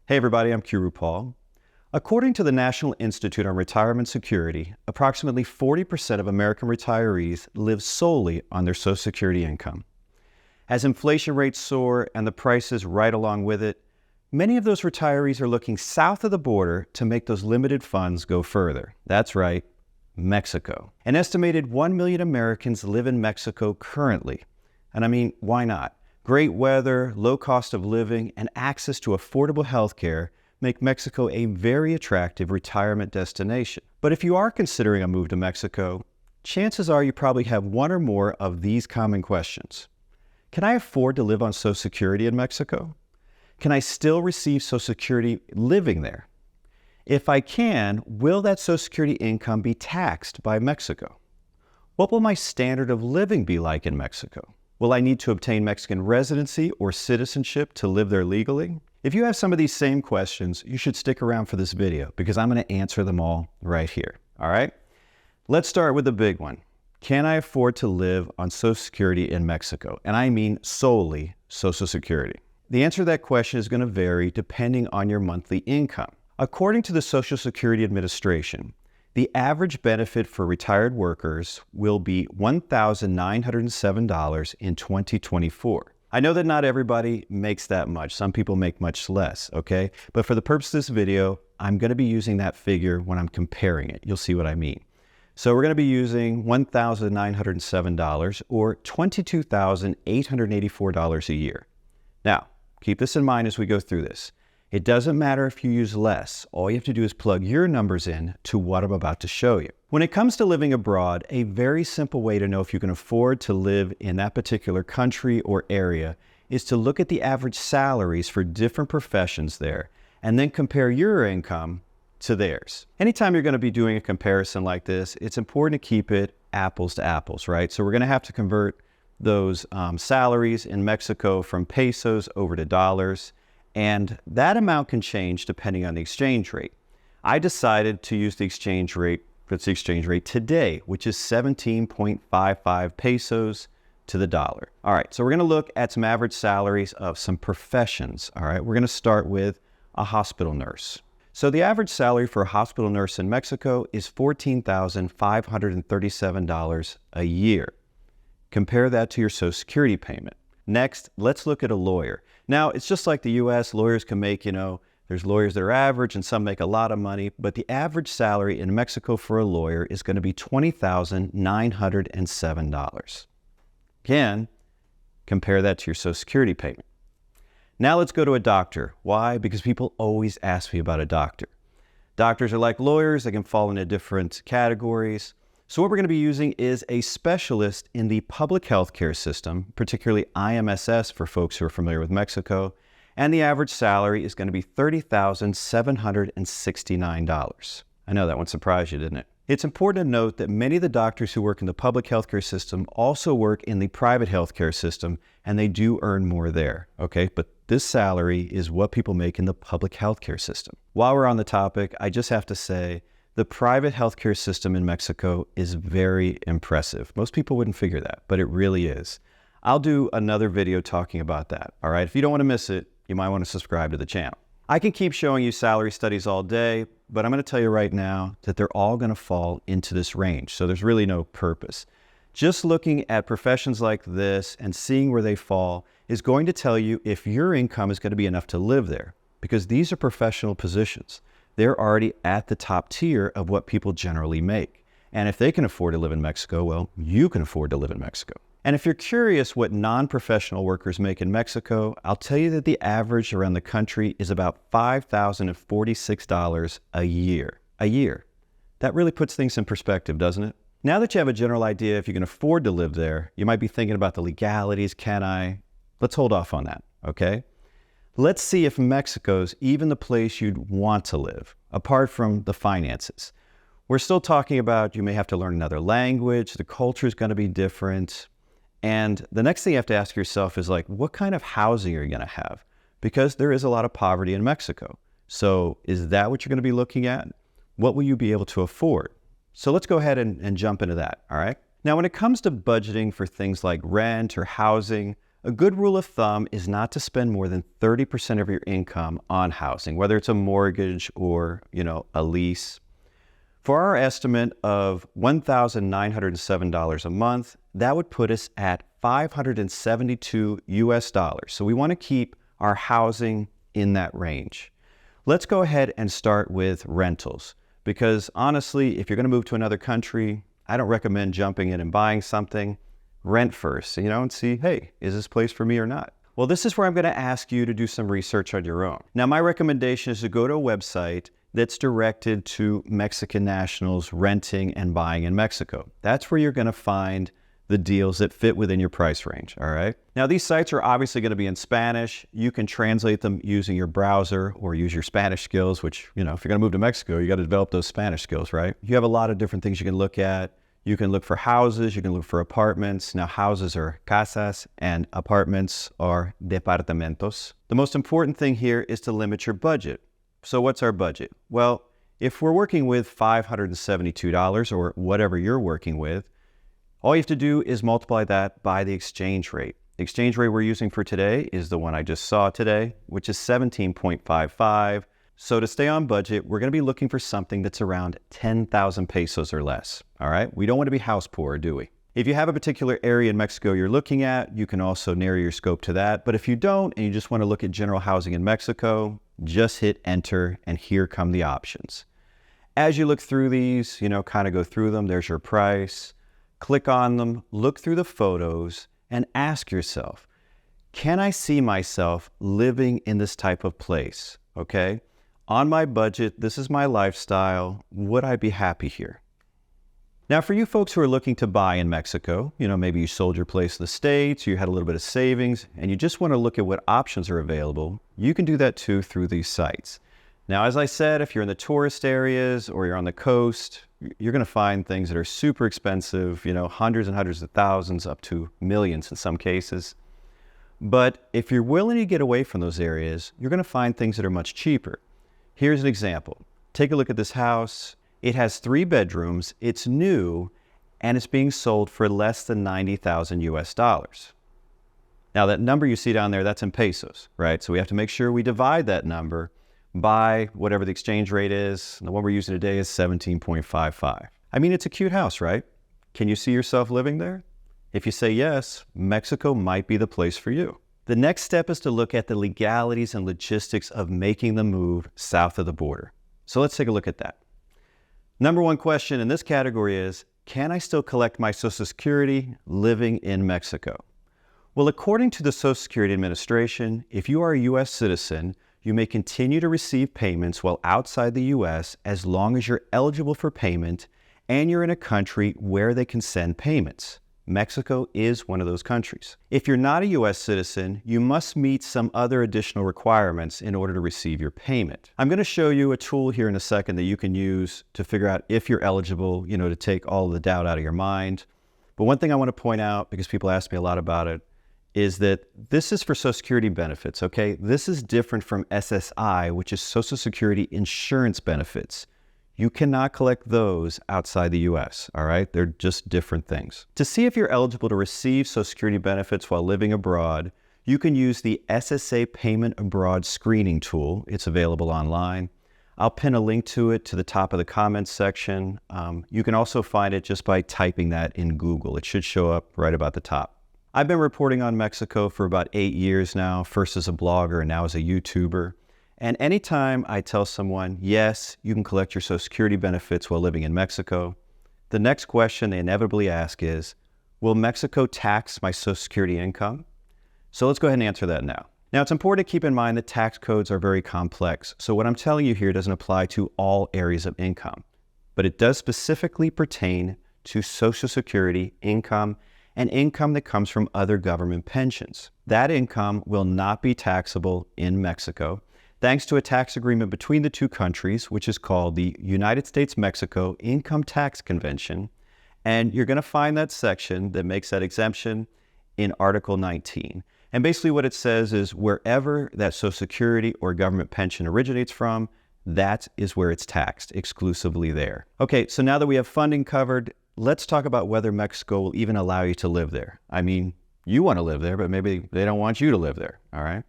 Hey everybody, I'm Q Paul. According to the National Institute on Retirement Security, approximately 40% of American retirees live solely on their Social Security income. As inflation rates soar and the prices right along with it, many of those retirees are looking south of the border to make those limited funds go further. That's right, Mexico. An estimated 1 million Americans live in Mexico currently. And I mean, why not? Great weather, low cost of living, and access to affordable health care make Mexico a very attractive retirement destination. But if you are considering a move to Mexico, chances are you probably have one or more of these common questions. Can I afford to live on Social Security in Mexico? Can I still receive Social Security living there? If I can, will that Social Security income be taxed by Mexico? What will my standard of living be like in Mexico? Will I need to obtain Mexican residency or citizenship to live there legally? If you have some of these same questions, you should stick around for this video because I'm going to answer them all right here. All right? Let's start with the big one. Can I afford to live on Social Security in Mexico? And I mean solely Social Security. The answer to that question is going to vary depending on your monthly income. According to the Social Security Administration, the average benefit for retired workers will be $1,907 in 2024. I know that not everybody makes that much. Some people make much less, okay? But for the purpose of this video, I'm going to be using that figure when I'm comparing it. You'll see what I mean. So we're going to be using $1,907 or $22,884 a year. Now, keep this in mind as we go through this. It doesn't matter if you use less. All you have to do is plug your numbers in to what I'm about to show you. When it comes to living abroad, a very simple way to know if you can afford to live in that particular country or area is to look at the average salaries for different professions there and then compare your income to theirs. Anytime you're going to be doing a comparison like this, it's important to keep it apples to apples, right? So we're going to have to convert those salaries in Mexico from pesos over to dollars. And that amount can change depending on the exchange rate. I decided to use the exchange rate, today, which is 17.55 pesos to the dollar. All right, so we're going to look at some average salaries of some professions. All right, we're going to start with a hospital nurse. So the average salary for a hospital nurse in Mexico is $14,537 a year. Compare that to your Social Security payment. Next, let's look at a lawyer. Now, it's just like the US, lawyers can make, there's lawyers that are average and some make a lot of money, but the average salary in Mexico for a lawyer is going to be $20,907. Again, compare that to your Social Security payment. Now let's go to a doctor. Why? Because people always ask me about a doctor. Doctors are like lawyers, they can fall into different categories. So what we're going to be using is a specialist in the public health care system, particularly IMSS for folks who are familiar with Mexico, and the average salary is going to be $30,769. I know that one surprised you, didn't it? It's important to note that many of the doctors who work in the public health care system also work in the private health care system, and they do earn more there, okay? But this salary is what people make in the public health care system. While we're on the topic, I just have to say, the private healthcare system in Mexico is very impressive. Most people wouldn't figure that, but it really is. I'll do another video talking about that, all right? If you don't want to miss it, you might want to subscribe to the channel. I can keep showing you salary studies all day, but I'm going to tell you right now that they're all going to fall into this range, so there's really no purpose. Just looking at professions like this and seeing where they fall is going to tell you if your income is going to be enough to live there, because these are professional positions. They're already at the top tier of what people generally make. And if they can afford to live in Mexico, well, you can afford to live in Mexico. And if you're curious what non-professional workers make in Mexico, I'll tell you that the average around the country is about $5,046 a year. A year. That really puts things in perspective, doesn't it? Now that you have a general idea if you can afford to live there, you might be thinking about the legalities. Can I? Let's hold off on that, okay? Let's see if Mexico's even the place you'd want to live, apart from the finances. We're still talking about you may have to learn another language, the culture is going to be different, and the next thing you have to ask yourself is like, what kind of housing are you going to have? Because there is a lot of poverty in Mexico. So is that what you're going to be looking at? What will you be able to afford? So let's go ahead and jump into that, all right? Now, when it comes to budgeting for things like rent or housing, A good rule of thumb is not to spend more than 30% of your income on housing, whether it's a mortgage or, a lease. For our estimate of $1,907 a month, that would put us at $572 US. So we want to keep our housing in that range. Let's go ahead and start with rentals, because honestly, if you're going to move to another country, I don't recommend jumping in and buying something. Rent first, and see, hey, is this place for me or not? Well, this is where I'm going to ask you to do some research on your own. Now, my recommendation is to go to a website that's directed to Mexican nationals renting and buying in Mexico. That's where you're going to find the deals that fit within your price range, all right? Now, these sites are obviously going to be in Spanish. You can translate them using your browser or use your Spanish skills, which, if you're going to move to Mexico, you got to develop those Spanish skills, right? You have a lot of different things you can look at. You can look for houses, you can look for apartments. Now, houses are casas and apartments are departamentos. The most important thing here is to limit your budget. So what's our budget? Well, if we're working with $572 or whatever you're working with, all you have to do is multiply that by the exchange rate. The exchange rate we're using for today is the one I just saw today, which is 17.55. So to stay on budget, we're going to be looking for something that's around 10,000 pesos or less, all right? We don't want to be house poor, do we? If you have a particular area in Mexico you're looking at, you can also narrow your scope to that. But if you don't, and you just want to look at general housing in Mexico, just hit enter, and here come the options. As you look through these, kind of go through them, there's your price. Click on them, look through the photos, and ask yourself, can I see myself living in this type of place, okay? On my budget, this is my lifestyle. Would I be happy here? Now, for you folks who are looking to buy in Mexico, maybe you sold your place in the States, you had a little bit of savings, and you just want to look at what options are available, you can do that too through these sites. Now, as I said, if you're in the tourist areas or you're on the coast, you're going to find things that are super expensive, hundreds and hundreds of thousands, up to millions in some cases. But if you're willing to get away from those areas, you're going to find things that are much cheaper. Here's an example. Take a look at this house. It has 3 bedrooms, it's new, and it's being sold for less than 90,000 US dollars. Now that number you see down there, that's in pesos, right? So we have to make sure we divide that number by whatever the exchange rate is. The one we're using today is 17.55. I mean, it's a cute house, right? Can you see yourself living there? If you say yes, Mexico might be the place for you. The next step is to look at the legalities and logistics of making the move south of the border. So let's take a look at that. Number one question in this category is, can I still collect my Social Security living in Mexico? Well, according to the Social Security Administration, if you are a U.S. citizen, you may continue to receive payments while outside the U.S. as long as you're eligible for payment and you're in a country where they can send payments. Mexico is one of those countries. If you're not a U.S. citizen, you must meet some other additional requirements in order to receive your payment. I'm going to show you a tool here in a second that you can use to figure out if you're eligible, to take all the doubt out of your mind. But one thing I want to point out, because people ask me a lot about it, is that this is for Social Security benefits, okay? This is different from SSI, which is Social Security insurance benefits. You cannot collect those outside the U.S., all right? They're just different things. To see if you're eligible to receive Social Security benefits while living abroad, you can use the SSA Payment Abroad Screening Tool. It's available online. I'll pin a link to it to the top of the comments section. You can also find it just by typing that in Google. It should show up right about the top. I've been reporting on Mexico for about 8 years now, first as a blogger and now as a YouTuber. And anytime I tell someone, yes, you can collect your Social Security benefits while living in Mexico, the next question they inevitably ask is, will Mexico tax my Social Security income? So let's go ahead and answer that now. Now, it's important to keep in mind that tax codes are very complex. So what I'm telling you here doesn't apply to all areas of income, but it does specifically pertain to Social Security income and income that comes from other government pensions. That income will not be taxable in Mexico, thanks to a tax agreement between the two countries, which is called the United States-Mexico Income Tax Convention. And you're going to find that section that makes that exemption in Article 19. And basically what it says is wherever that Social Security or government pension originates from, that is where it's taxed, exclusively there. Okay, so now that we have funding covered, let's talk about whether Mexico will even allow you to live there. I mean, you want to live there, but maybe they don't want you to live there, all right?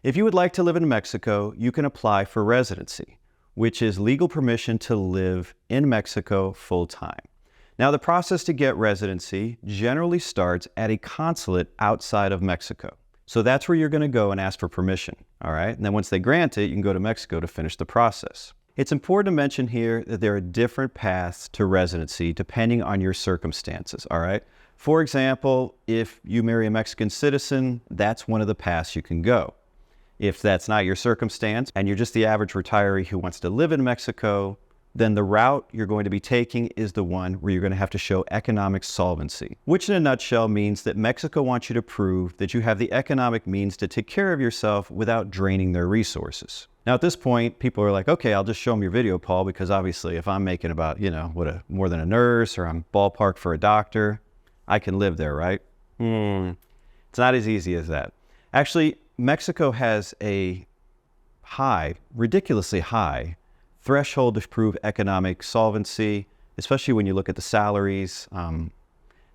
If you would like to live in Mexico, you can apply for residency, which is legal permission to live in Mexico full-time. Now, the process to get residency generally starts at a consulate outside of Mexico. So that's where you're going to go and ask for permission, all right? And then once they grant it, you can go to Mexico to finish the process. It's important to mention here that there are different paths to residency depending on your circumstances, all right? For example, if you marry a Mexican citizen, that's one of the paths you can go. If that's not your circumstance and you're just the average retiree who wants to live in Mexico, then the route you're going to be taking is the one where you're going to have to show economic solvency, which in a nutshell means that Mexico wants you to prove that you have the economic means to take care of yourself without draining their resources. Now, at this point, people are like, okay, I'll just show them your video, Paul, because obviously if I'm making about, more than a nurse, or I'm ballpark for a doctor, I can live there, right? It's not as easy as that. Actually, Mexico has a ridiculously high threshold to prove economic solvency, especially when you look at the salaries.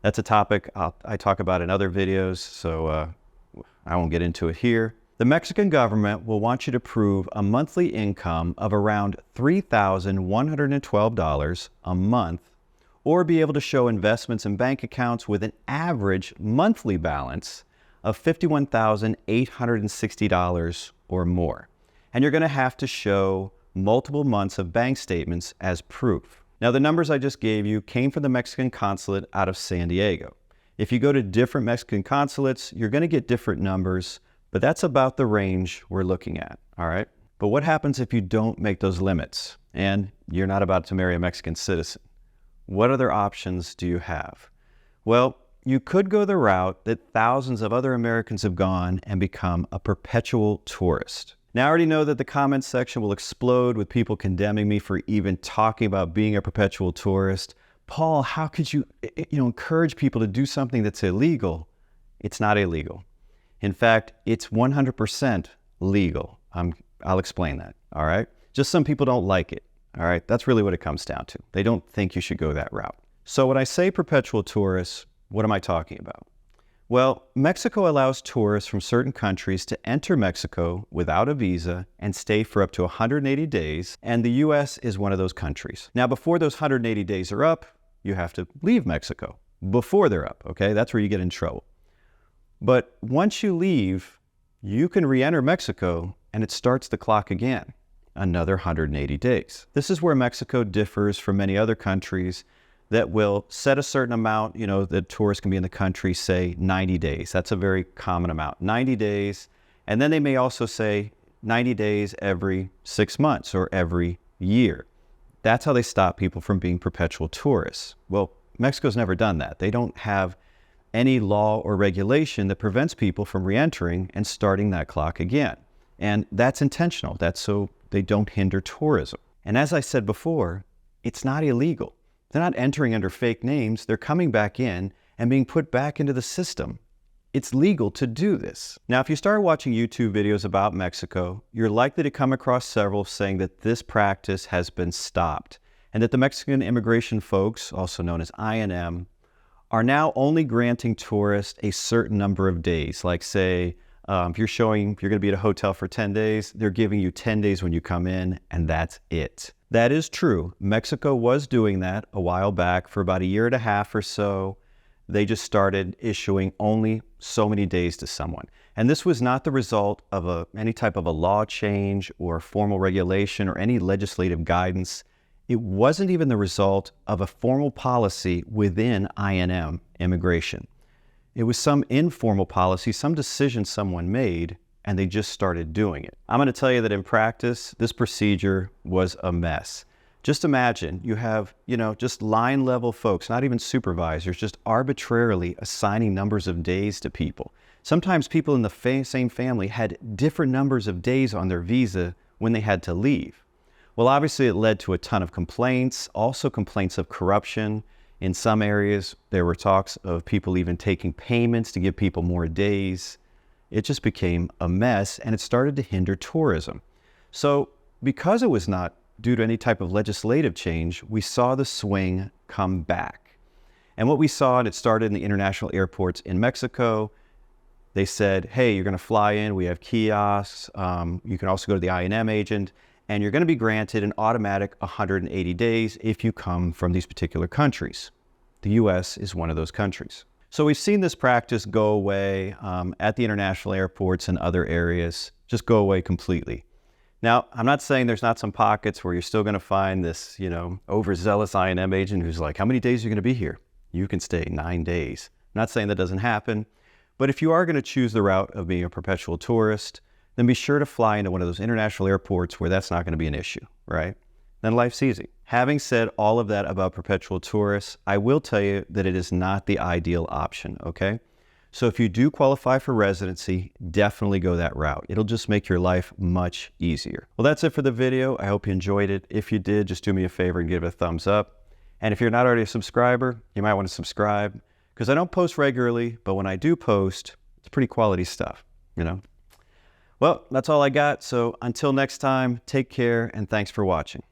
That's a topic I talk about in other videos, so I won't get into it here. The Mexican government will want you to prove a monthly income of around $3,112 a month, or be able to show investments in bank accounts with an average monthly balance of $51,860 or more. And you're going to have to show multiple months of bank statements as proof. Now, the numbers I just gave you came from the Mexican consulate out of San Diego. If you go to different Mexican consulates, you're going to get different numbers, but that's about the range we're looking at, all right? But what happens if you don't make those limits and you're not about to marry a Mexican citizen? What other options do you have? Well, you could go the route that thousands of other Americans have gone and become a perpetual tourist. Now, I already know that the comments section will explode with people condemning me for even talking about being a perpetual tourist. Paul, how could you encourage people to do something that's illegal? It's not illegal. In fact, it's 100% legal. I'll explain that, all right? Just some people don't like it, all right? That's really what it comes down to. They don't think you should go that route. So when I say perpetual tourists, what am I talking about? Well, Mexico allows tourists from certain countries to enter Mexico without a visa and stay for up to 180 days, and the U.S. is one of those countries. Now, before those 180 days are up, you have to leave Mexico before they're up, okay? That's where you get in trouble. But once you leave, you can re-enter Mexico, and it starts the clock again, another 180 days. This is where Mexico differs from many other countries that will set a certain amount, that tourists can be in the country, say 90 days. That's a very common amount, 90 days. And then they may also say 90 days every 6 months or every year. That's how they stop people from being perpetual tourists. Well, Mexico's never done that. They don't have any law or regulation that prevents people from re-entering and starting that clock again. And that's intentional. That's so they don't hinder tourism. And as I said before, it's not illegal. They're not entering under fake names. They're coming back in and being put back into the system. It's legal to do this. Now, if you start watching YouTube videos about Mexico, you're likely to come across several saying that this practice has been stopped and that the Mexican immigration folks, also known as INM, are now only granting tourists a certain number of days. Like say, if you're going to be at a hotel for 10 days, they're giving you 10 days when you come in, and that's it. That is true. Mexico was doing that a while back. For about a year and a half or so, they just started issuing only so many days to someone. And this was not the result of any type of a law change or formal regulation or any legislative guidance. It wasn't even the result of a formal policy within INM immigration. It was some informal policy, some decision someone made, and they just started doing it. I'm going to tell you that in practice, this procedure was a mess. Just imagine you have, just line level folks, not even supervisors, just arbitrarily assigning numbers of days to people. Sometimes people in the same family had different numbers of days on their visa when they had to leave. Well, obviously it led to a ton of complaints, also complaints of corruption. In some areas, there were talks of people even taking payments to give people more days. It just became a mess, and it started to hinder tourism. So because it was not due to any type of legislative change, we saw the swing come back. And what we saw, and it started in the international airports in Mexico, they said, hey, you're going to fly in, we have kiosks, you can also go to the I&M agent, and you're going to be granted an automatic 180 days if you come from these particular countries. The US is one of those countries. So we've seen this practice go away at the international airports and other areas, just go away completely. Now, I'm not saying there's not some pockets where you're still going to find this, overzealous I&M agent who's like, how many days are you going to be here? You can stay 9 days. I'm not saying that doesn't happen, but if you are going to choose the route of being a perpetual tourist, then be sure to fly into one of those international airports where that's not going to be an issue, right? Then life's easy. Having said all of that about perpetual tourists, I will tell you that it is not the ideal option, okay? So if you do qualify for residency, definitely go that route. It'll just make your life much easier. Well, that's it for the video. I hope you enjoyed it. If you did, just do me a favor and give it a thumbs up. And if you're not already a subscriber, you might want to subscribe, because I don't post regularly, but when I do post, it's pretty quality stuff, Well, that's all I got. So until next time, take care and thanks for watching.